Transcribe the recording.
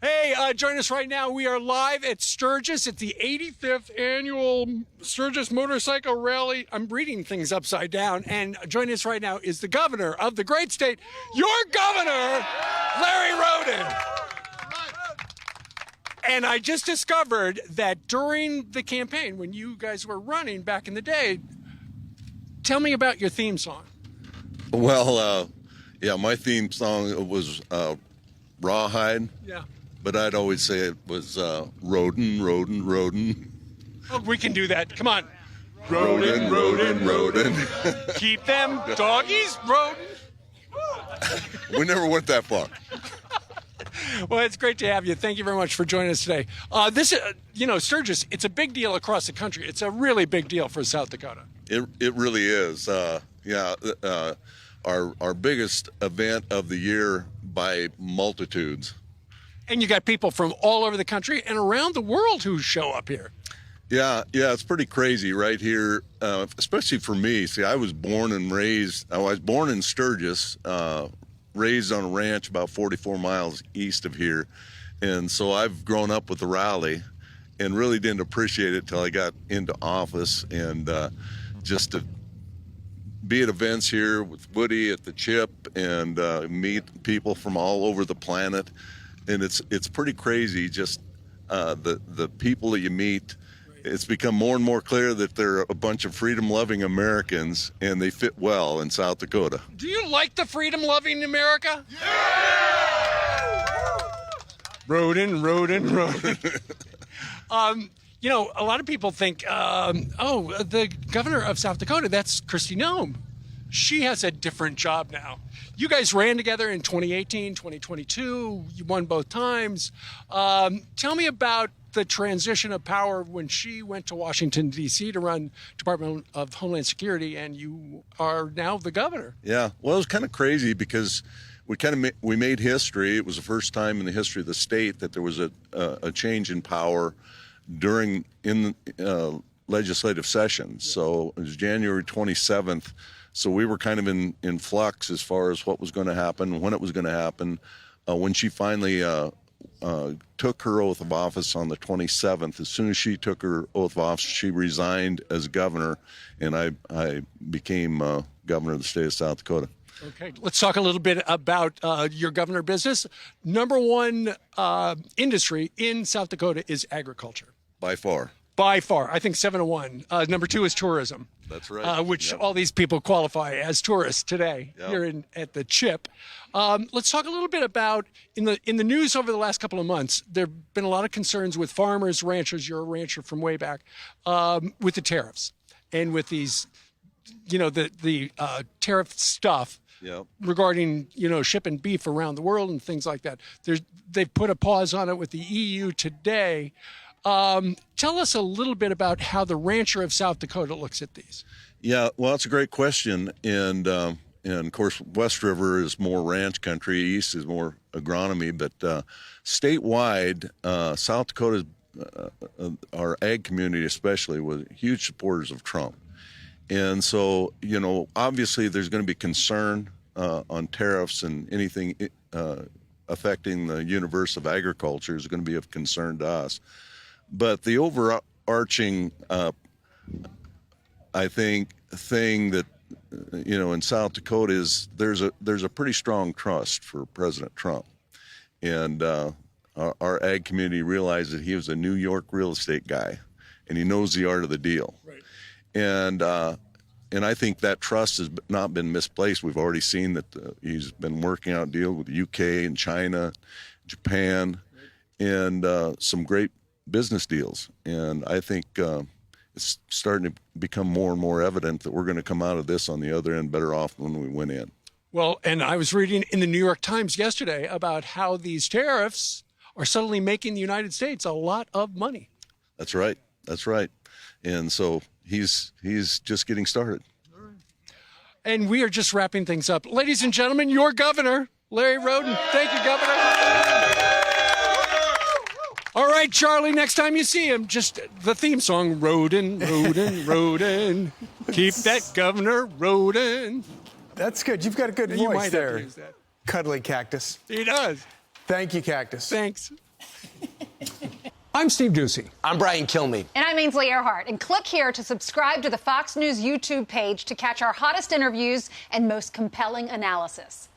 Hey, join us right now. We are live at Sturgis at the 85th annual Sturgis Motorcycle Rally. I'm reading things upside down. And joining us right now is the governor of the great state, your governor, Larry Roden. And I just discovered that during the campaign, when you guys were running back in the day, tell me about your theme song. Well, yeah, my theme song was Rawhide. Yeah. But I'd always say it was Roden, Roden, Roden. Oh, we can do that. Come on. Roden, Roden, Roden. Keep them doggies, Roden. We never went that far. Well, it's great to have you. Thank you very much for joining us today. Sturgis, it's a big deal across the country. It's a really big deal for South Dakota. It really is. Our biggest event of the year by multitudes. And you got people from all over the country and around the world who show up here. Yeah, it's pretty crazy right here, especially for me. See, I was born and raised. I was born in Sturgis, raised on a ranch about 44 miles east of here, and so I've grown up with the rally, and really didn't appreciate it till I got into office, and just to be at events here with Woody at the Chip and meet people from all over the planet. And it's pretty crazy, just the people that you meet. It's become more and more clear that they're a bunch of freedom-loving Americans, and they fit well in South Dakota. Do you like the freedom-loving America? Yeah! Roden. A lot of people think, the governor of South Dakota, that's Kristi Noem. She has a different job now. You guys ran together in 2018, 2022. You won both times. Tell me about the transition of power when she went to Washington, D.C. to run Department of Homeland Security, and you are now the governor. Yeah, well, it was kind of crazy because we made history. It was the first time in the history of the state that there was a change in power in legislative session. So it was January 27th. So we were kind of in flux as far as what was going to happen, when it was going to happen. When she finally took her oath of office on the 27th, as soon as she took her oath of office, she resigned as governor, and I became governor of the state of South Dakota. Okay, let's talk a little bit about your governor business. Number one industry in South Dakota is agriculture. By far. By far. I think 7-1. Number two is tourism. That's right. Which all these people qualify as tourists today here at the Chip. Let's talk a little bit about, in the news over the last couple of months, there have been a lot of concerns with farmers, ranchers, you're a rancher from way back, with the tariffs and with these, the tariff stuff. Yep. Regarding, shipping beef around the world and things like that. They've put a pause on it with the EU today. Tell us a little bit about how the rancher of South Dakota looks at these. Yeah, well, that's a great question. And of course, West River is more ranch country. East is more agronomy. But statewide, South Dakota, our ag community especially, was huge supporters of Trump. And so, obviously there's going to be concern on tariffs, and anything affecting the universe of agriculture is going to be of concern to us. But the overarching, I think, thing that, in South Dakota is there's a pretty strong trust for President Trump. And our ag community realized that he was a New York real estate guy, and he knows the art of the deal. Right. And I think that trust has not been misplaced. We've already seen that he's been working out a deal with the UK and China, Japan, and some great business deals. And I think it's starting to become more and more evident that we're going to come out of this on the other end better off than when we went in. Well, and I was reading in the New York Times yesterday about how these tariffs are suddenly making the United States a lot of money. That's right. And so he's just getting started. And we are just wrapping things up. Ladies and gentlemen, your governor, Larry Roden. Thank you, Governor. All right, Charlie, next time you see him, just the theme song, Roden. Keep that Governor Roden. That's good. You've got a good You voice might there. have to use that. Cuddly Cactus. He does. Thank you, Cactus. Thanks. I'm Steve Doocy. I'm Brian Kilmeade. And I'm Ainsley Earhart. And click here to subscribe to the Fox News YouTube page to catch our hottest interviews and most compelling analysis.